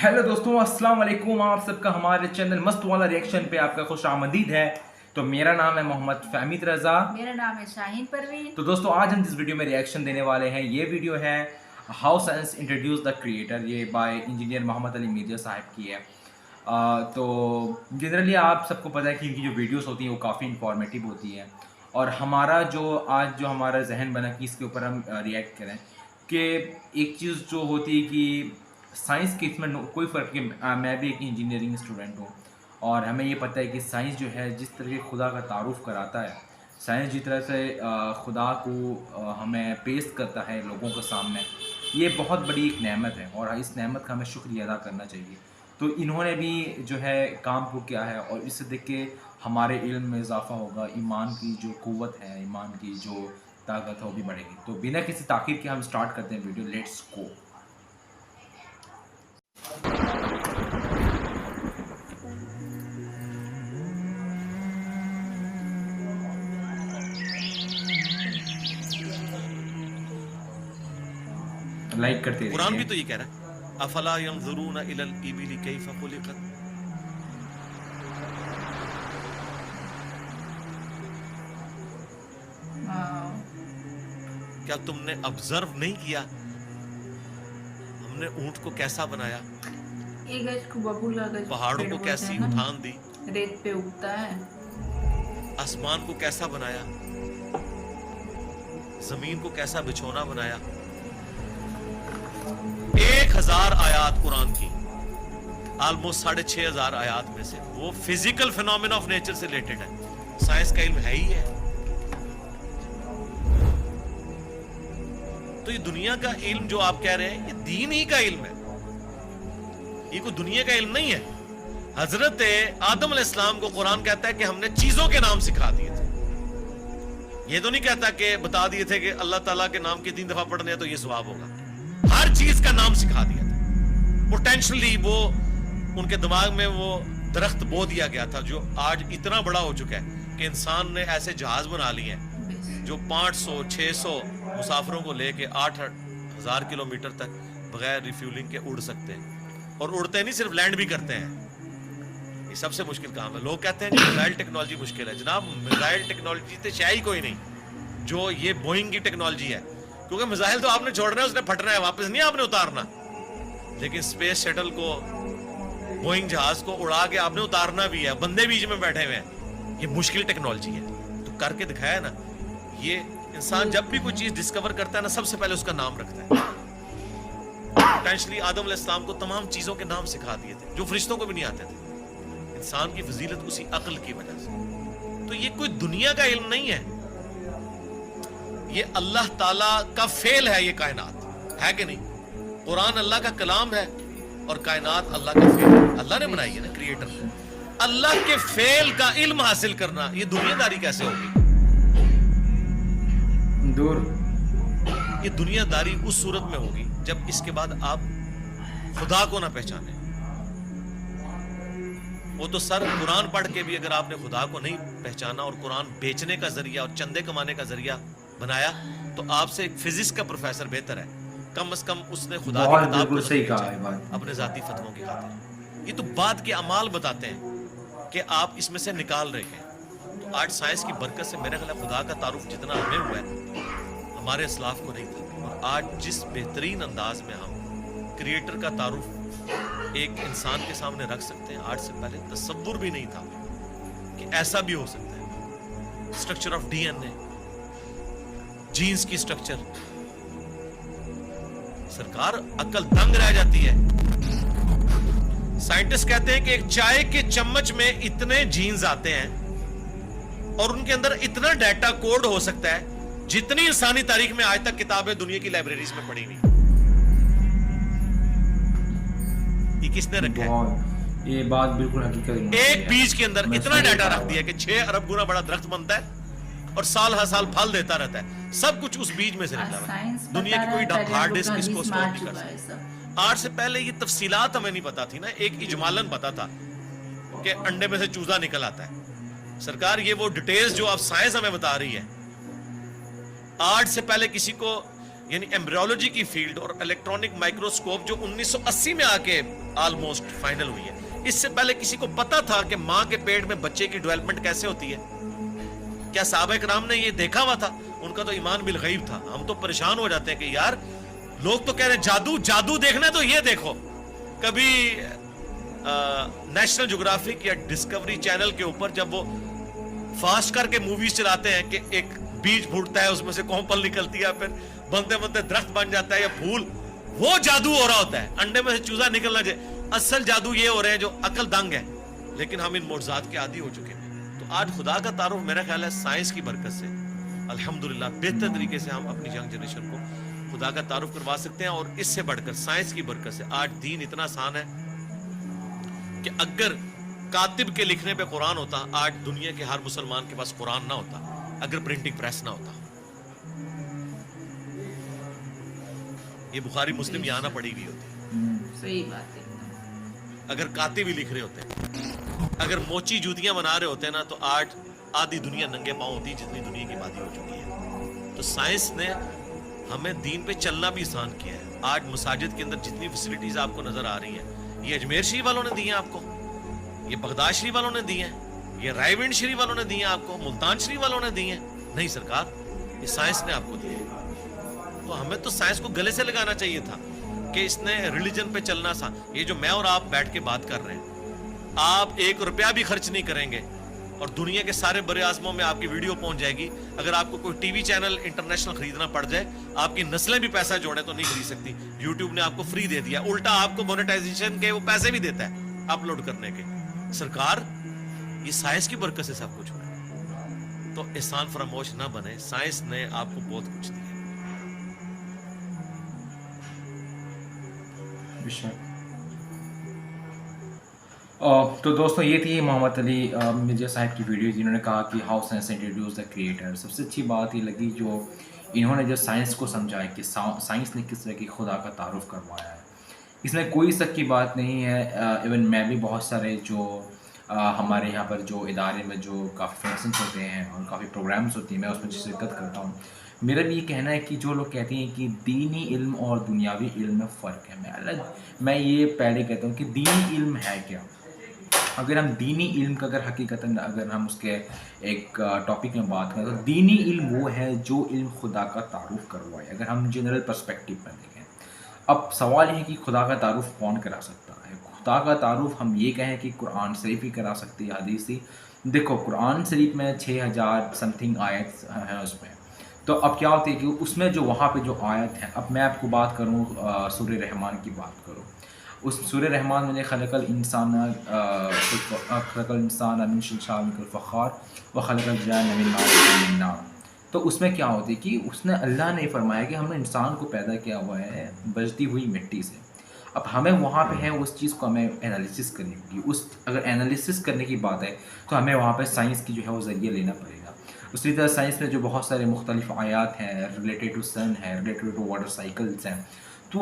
Hello दोस्तों, अस्सलाम वालेकुम। आप सबका हमारे चैनल मस्त वाला रिएक्शन पे आपका खुश आमदीद है। तो मेरा नाम है मोहम्मद फहमीद रज़ा। मेरा नाम है शाहीन परवीन। तो दोस्तों, आज हम जिस वीडियो में रिएक्शन देने वाले हैं, ये वीडियो है how science introduce the creator. ये बाय इंजीनियर मोहम्मद अली मिर्जा साहब की है। तो जनरली आप सबको पता है कि इनकी जो वीडियोस होती हैं वो काफ़ी इंफॉर्मेटिव होती हैं। और हमारा जो हमारा जहन बना कि इसके ऊपर हम रिएक्ट करें, कि एक चीज़ जो होती है कि साइंस के इसमें कोई फ़र्क नहीं। मैं भी एक इंजीनियरिंग स्टूडेंट हूँ और हमें ये पता है कि साइंस जो है जिस तरह खुदा का तारुफ़ कराता है, साइंस जिस तरह से खुदा को हमें पेश करता है लोगों के सामने, ये बहुत बड़ी एक नेमत है और इस नेमत का हमें शुक्रिया अदा करना चाहिए। तो इन्होंने भी जो है काम को किया है और इससे देख के हमारे इल्म में इजाफ़ा होगा, ईमान की जो क़ुव्वत है, ईमान की जो ताकत है वो भी बढ़ेगी। तो बिना किसी ताख़ीर के हम स्टार्ट करते हैं वीडियो। Let's go. लाइक करते रहिए। कुरान भी तो ये कह रहा है, अफला यंजुरून इलल इबिली कैफ खुलिकत। क्या तुमने ऑब्जर्व नहीं किया हमने ऊंट को कैसा बनाया, पहाड़ों को कैसी उठान दी, रेत पे उगता है, आसमान को कैसा बनाया, जमीन को कैसा बिछोना बनाया। 1000 आयात कुरान की, ऑलमोस्ट 6500 आयात में से वो फिजिकल फिनोमेना ऑफ नेचर से रिलेटेड है। साइंस का इल्म है ही है। तो ये दुनिया का इल्म जो आप कह रहे हैं, ये दीन ही का इल्म है, ये कोई दुनिया का इल्म नहीं है। हजरत आदम अलैहिस्सलाम को कुरान कहता है कि हमने चीजों के नाम सिखा दिए थे। ये तो नहीं कहता कि बता दिए थे कि अल्लाह ताला के नाम के 3 दफा पढ़ने हैं तो ये सवाब होगा। हर चीज का नाम सिखा दिया था। पोटेंशियली वो उनके दिमाग में वो दरख्त बो दिया गया था जो आज इतना बड़ा हो चुका है कि इंसान ने ऐसे जहाज बना लिए हैं जो 500-600 मुसाफिरों को लेके 8000 किलोमीटर तक बगैर रिफ्यूलिंग के उड़ सकते हैं। और उड़ते नहीं, सिर्फ लैंड भी करते हैं। ये सबसे मुश्किल काम है। लोग कहते हैं कि मिसाइल टेक्नोलॉजी मुश्किल है। जनाब, मिसाइल टेक्नोलॉजी तो शायद ही कोई नहीं जो ये बोइंग की टेक्नोलॉजी है, क्योंकि मिसाइल तो आपने छोड़ना है, उसने फटना है, वापस नहीं आपने उतारना। लेकिन स्पेस शटल को, बोइंग जहाज को उड़ा के आपने उतारना भी है, बंदे बीच में बैठे हुए हैं। ये मुश्किल टेक्नोलॉजी है। तो करके दिखाया ना। ये इंसान जब भी कोई चीज डिस्कवर करता है ना, सबसे पहले उसका नाम रखता है। पोटेंशियली आदम अलैहिस्सलाम को तमाम चीजों के नाम सिखा दिए थे जो फरिश्तों को भी नहीं आते थे। इंसान की फजीलत उसी अक्ल की वजह से। तो ये कोई दुनिया का इल्म नहीं है, ये अल्लाह ताला का फेल है। ये कायनात है कि नहीं? कुरान अल्लाह का कलाम है और कायनात अल्लाह का फेल है। अल्लाह ने बनाई है ना, क्रिएटर। अल्लाह के फेल का इल्म हासिल करना, ये दुनियादारी कैसे होगी? दूर। ये दुनियादारी उस सूरत में होगी जब इसके बाद आप खुदा को ना पहचाने। वो तो सर, कुरान पढ़ के भी अगर आपने खुदा को नहीं पहचाना और कुरान बेचने का जरिया और चंदे कमाने का जरिया बनाया, तो आपसे एक फिजिक्स का प्रोफेसर बेहतर है। कम से कम उसने खुदा की किताब को सही कहा अपने जाती फतवों की खातिर। ये तो बाद के अमाल बताते हैं कि आप इसमें से निकाल रहे हैं। तो आज साइंस की बरकत से मेरे ख्याल खुदा का तारुफ जितना हमें हुआ है, हमारे असलाफ को नहीं था। और आज जिस बेहतरीन अंदाज में हम क्रिएटर का तारुफ एक इंसान के सामने रख सकते हैं, आज से पहले तसव्वुर भी नहीं था कि ऐसा भी हो सकता है। स्ट्रक्चर ऑफ डीएनए, जीन्स की स्ट्रक्चर, सरकार अक्ल दंग रह जाती है। साइंटिस्ट कहते हैं कि एक चाय के चम्मच में इतने जीन्स आते हैं और उनके अंदर इतना डाटा कोड हो सकता है जितनी इंसानी तारीख में आज तक किताबें दुनिया की लाइब्रेरीज में पड़ी नहीं। ये किसने रखा है? ये बात बिल्कुल हकीकत है। एक बीज के अंदर इतना डाटा रख दिया कि 6 अरब गुना बड़ा दरख्त बनता है और साल हर साल फल देता रहता है। सब कुछ उस बीज में से निकला है। दुनिया की कोई हार्ड डिस्क इसको स्टोर नहीं कर सकती। आज से पहले ये तफसीलात हमें नहीं पता थी ना। एक इजमालन पता था कि अंडे में से चूजा निकल आता है। सरकार, ये वो डिटेल्स जो आप साइंस हमें बता रही है, आज से पहले किसी को یعنی ایمبریولوجی کی فیلڈ اور الیکٹرانک مائکروسکوپ جو 1980 میں آ کے آلموسٹ فائنل ہوئی ہے، اس سے پہلے کسی کو پتا تھا کہ ماں کے پیٹ میں بچے کی ڈیولپمنٹ کیسے ہوتی ہے؟ کیا صحابہ کرام نے یہ دیکھا ہوا تھا؟ ان کا تو ایمان بالغیب تھا. ہم تو پریشان ہو جاتے ہیں کہ یار لوگ تو کہہ رہے ہیں جادو جادو دیکھنا ہے تو یہ دیکھو. کبھی نیشنل جغرافک یا ڈسکوری چینل کے اوپر جب وہ فاسٹ کر کے موویز چلاتے ہیں کہ ایک بیج پھوٹتا ہے، اس میں سے کومپل نکلتی ہے، پھر بنتے بنتے درخت بن جاتا ہے یا پھول، وہ جادو ہو رہا ہوتا ہے. انڈے میں سے چوزا نکلنا چاہیے. اصل جادو یہ ہو رہے ہیں جو عقل دنگ ہے، لیکن ہم ان معجزات کے عادی ہو چکے ہیں. تو آج خدا کا تعارف میرا خیال ہے سائنس کی برکت سے الحمدللہ بہتر طریقے سے ہم اپنی ینگ جنریشن کو خدا کا تعارف کروا سکتے ہیں. اور اس سے بڑھ کر سائنس کی برکت سے آج دین اتنا آسان ہے کہ اگر کاتب کے لکھنے پہ قرآن ہوتا، آج دنیا کے ہر مسلمان کے پاس قرآن نہ ہوتا. اگر پرنٹنگ پریس نہ ہوتا، یہ بخاری مسلم یہاں نہ پڑی ہوئی ہوتی. صحیح بات ہے. اگر کاتب ہی لکھ رہے ہوتے، اگر موچی جوتیاں بنا رہے ہوتے نا، تو آج آدھی دنیا ننگے پاؤں ہوتی جتنی دنیا کی آبادی ہو چکی ہے. تو سائنس نے ہمیں دین پہ چلنا بھی آسان کیا ہے. آج مساجد کے اندر جتنی فیسلٹیز آپ کو نظر آ رہی ہیں، یہ اجمیر شریف والوں نے دی ہیں آپ کو، یہ بغداد شریف والوں نے دی ہیں، یہ رائے ونڈ شریف والوں نے دی ہیں آپ کو، ملتان شریف والوں نے دی ہیں. نہیں سرکار، یہ سائنس نے آپ کو دی ہے. تو ہمیں تو سائنس کو گلے سے لگانا چاہیے تھا کہ اس نے ریلیجن پہ چلنا سا. یہ جو میں اور آپ بیٹھ کے بات کر رہے ہیں، آپ 1 روپیہ بھی خرچ نہیں کریں گے اور دنیا کے سارے بر اعظموں میں آپ کی ویڈیو پہنچ جائے گی. اگر آپ کو کوئی ٹی وی چینل انٹرنیشنل خریدنا پڑ جائے، آپ کی نسلیں بھی پیسہ جوڑیں تو نہیں خرید سکتی. یوٹیوب نے آپ کو فری دے دیا، الٹا آپ کو مونیٹائزیشن کے وہ پیسے بھی دیتا ہے اپلوڈ کرنے کے. سرکار، یہ سائنس کی برکت سے سب کچھ ہوا ہے. تو احسان فراموش نہ بنے، سائنس نے آپ کو بہت کچھ دیا. تو دوستوں، یہ تھی محمد علی مرزا صاحب کی ویڈیو جنہوں نے کہا کہ how science introduce the creator. سب سے اچھی بات یہ لگی جو انہوں نے جو سائنس کو سمجھایا کہ سائنس نے کس طرح کی خدا کا تعارف کروایا ہے. اس میں کوئی شک کی بات نہیں ہے. ایون میں بھی بہت سارے جو ہمارے یہاں پر جو ادارے میں جو کافی فنکشنس ہوتے ہیں اور کافی پروگرامس ہوتے ہیں، میں اس میں شرکت کرتا ہوں. میرا بھی یہ کہنا ہے کہ جو لوگ کہتے ہیں کہ دینی علم اور دنیاوی علم میں فرق ہے، میں یہ پہلے کہتا ہوں کہ دینی علم ہے کیا. اگر ہم دینی علم کا حقیقتاً اگر ہم اس کے ایک ٹاپک میں بات کریں تو دینی علم وہ ہے جو علم خدا کا تعارف کروائے. اگر ہم جنرل پرسپیکٹیو میں دیکھیں، اب سوال یہ ہے کہ خدا کا تعارف کون کرا سکتا ہے. خدا کا تعارف ہم یہ کہیں کہ قرآن شریف ہی کرا سکتی ہے، حدیث ہی. دیکھو، قرآن شریف میں 6000 سم تھنگ آیت ہیں اس میں. تو اب کیا ہوتی ہے کہ اس میں جو وہاں پہ جو آیت ہے، اب میں آپ کو بات کروں سورہ رحمان کی بات کروں. اس سورہ رحمان میں خلق الانسان من صلصال کالفخار وخلق الجان من مارج من نار. تو اس میں کیا ہوتی ہے کہ اس نے اللہ نے فرمایا کہ ہم نے انسان کو پیدا کیا ہوا ہے بجتی ہوئی مٹی سے. اب ہمیں وہاں پہ ہے اس چیز کو ہمیں انالیسس کرنی ہوگی. اگر انالیسس کرنے کی بات ہے تو ہمیں وہاں پہ سائنس کی جو ہے وہ ذریعہ لینا پڑے گا. اسی طرح سائنس میں جو بہت سارے مختلف آیات ہیں ریلیٹڈ ٹو سن ہے، ریلیٹڈ ٹو واٹر سائیکلس ہیں، تو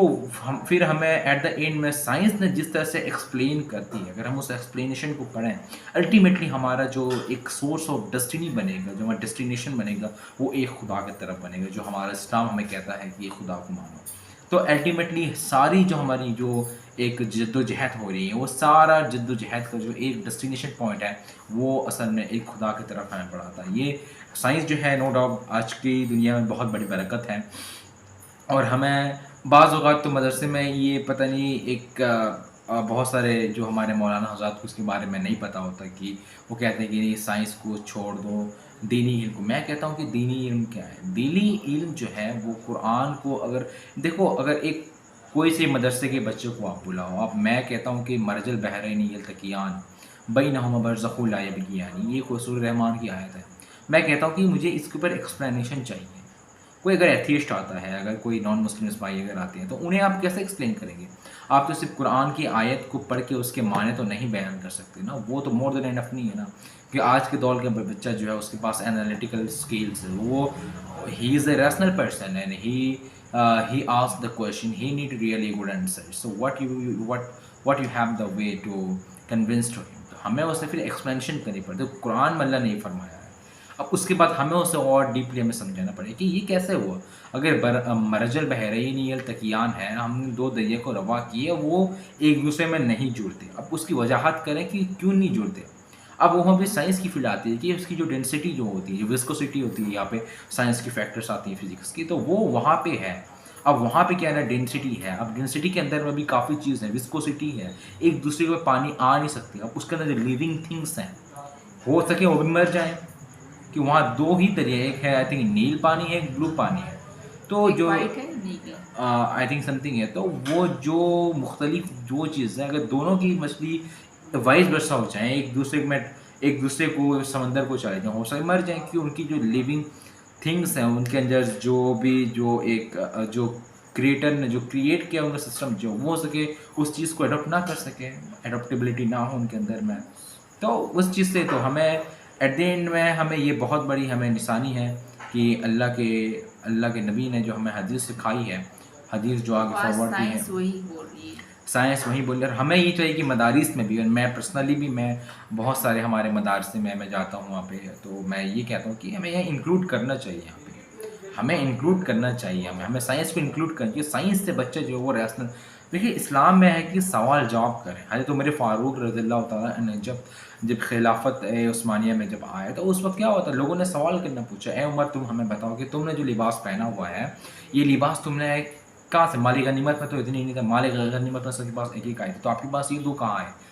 پھر ہمیں ایٹ دا اینڈ میں سائنس نے جس طرح سے ایکسپلین کرتی ہے، اگر ہم اس ایکسپلینیشن کو پڑھیں، الٹیمیٹلی ہمارا جو ایک سورس آف ڈیسٹینی بنے گا، جو ہمارا ڈیسٹینیشن بنے گا، وہ ایک خدا کی طرف بنے گا، جو ہمارا اسلام ہمیں کہتا ہے کہ یہ خدا کو مانو. تو الٹیمیٹلی ساری جو ہماری جو ایک جد و جہد ہو رہی ہے، وہ سارا جد و جہد کا جو ایک ڈیسٹینیشن پوائنٹ ہے، وہ اصل میں ایک خدا کی طرف ہمیں بڑھاتا ہے. یہ سائنس جو ہے، نو ڈاؤٹ آج کی دنیا میں بہت بڑی برکت ہے. اور ہمیں بعض اوقات تو مدرسے میں یہ پتہ نہیں، ایک بہت سارے جو ہمارے مولانا حضرات کو اس کے بارے میں نہیں پتہ ہوتا کہ وہ کہتے ہیں کہ نہیں سائنس کو چھوڑ دو، دینی علم کو. میں کہتا ہوں کہ دینی علم کیا ہے؟ دینی علم جو ہے وہ قرآن کو، اگر دیکھو، اگر ایک کوئی سے مدرسے کے بچے کو آپ بلاؤ، اب میں کہتا ہوں کہ مرج البحرین یلتقیان بینہما برزخ لا یبغیان، یہ کوئی سورہ رحمان کی آیت ہے. میں کہتا ہوں کہ مجھے اس کے اوپر ایکسپلینیشن چاہیے. کوئی اگر ایتھیسٹ آتا ہے، اگر کوئی نان مسلمس بھائی اگر آتے ہیں، تو انہیں آپ کیسے ایکسپلین کریں گے؟ آپ تو صرف قرآن کی آیت کو پڑھ کے اس کے معنی تو نہیں بیان کر سکتے نا. وہ تو مور دین انف نہیں ہے نا، کہ آج کے دور کا بچہ جو ہے اس کے پاس انالیٹیکل اسکلس ہے، وہ ہی is a rational person and he asked the question, he need really good answer. So what you have the way to convince to him. تو ہمیں اسے پھر ایکسپلینیشن کرنی پڑتی ہے. قرآن میں اللہ نے یہ فرمایا ہے. अब उसके बाद हमें उसे और डीपली हमें समझाना पड़ेगा कि ये कैसे हुआ। अगर मरजल बहरैन अल्तक़ियान है, हमने 2 दरिया को रवा किए, वो एक दूसरे में नहीं जुड़ते। अब उसकी वजाहत करें कि क्यों नहीं जुड़ते। अब वहाँ पे साइंस की फील्ड आती है कि उसकी जो डेंसिटी जो होती है, जो विस्कोसिटी होती है, यहाँ पे साइंस की फैक्टर्स आती हैं फिजिक्स की, तो वो वहाँ पे है। अब वहाँ पे क्या है ना, डेंसिटी है। अब डेंसिटी के अंदर में भी काफ़ी चीज़ है, विस्कोसिटी है, एक दूसरे के पानी आ नहीं सकती। अब उसके अंदर जो लिविंग थिंग्स हैं, हो सके वो भी मर जाएं, कि वहाँ 2 ही दरिया, एक है आई थिंक नील पानी है, एक ब्लू पानी है। तो एक जो वाइट है नीली। आई थिंक समथिंग है, तो वो जो मुख्तलिफ जो चीज़ें अगर दोनों की मछली वाइस वर्सा हो जाएँ, एक दूसरे को समंदर को चले जाएँ, हो सके मर जाएँ, कि उनकी जो लिविंग थिंग्स हैं उनके अंदर जो भी जो क्रिएटर ने जो क्रिएट किया उनका सिस्टम, जो वो हो सके उस चीज़ को अडॉप्ट ना कर सके, एडॉप्टेबिलिटी ना हो उनके अंदर में। तो उस चीज़ से तो हमें एट द एंड में हमें ये बहुत बड़ी हमें निशानी है कि अल्लाह के नबी ने जो हमें हदीस सिखाई है, हदीस जो आगे आज फॉरवर्ड की है, साइंस वही बोल रही है। साइंस वही बोल रही है। और हमें ये चाहिए कि मदारिस में भी, और मैं पर्सनली भी, मैं बहुत सारे हमारे मदारसे में मैं जाता हूँ वहाँ पे, तो मैं ये कहता हूँ कि हमें यह इंक्लूड करना चाहिए। यहाँ पे हमें इंक्लूड करना चाहिए, हमें साइंस को इंक्लूड करना चाहिए। साइंस से बच्चे जो है वो रैशनल, देखिए इस्लाम में है कि सवाल जवाब करें। हज़रत उमर फ़ारूक रज़ियल्लाहु ताला अन्हु जब खिलाफत उस्मानिया में जब आया, तो उस वक्त क्या होता, लोगों ने सवाल करना पूछा, ए उमर तुम हमें बताओ कि तुमने जो लिबास पहना हुआ है, ये लिबास तुमने कहाँ से, माली गनीमत में तो इतनी नहीं था, माली गनीमत में सबके पास एक ही का है, तो आपके पास ये 2 कहाँ है।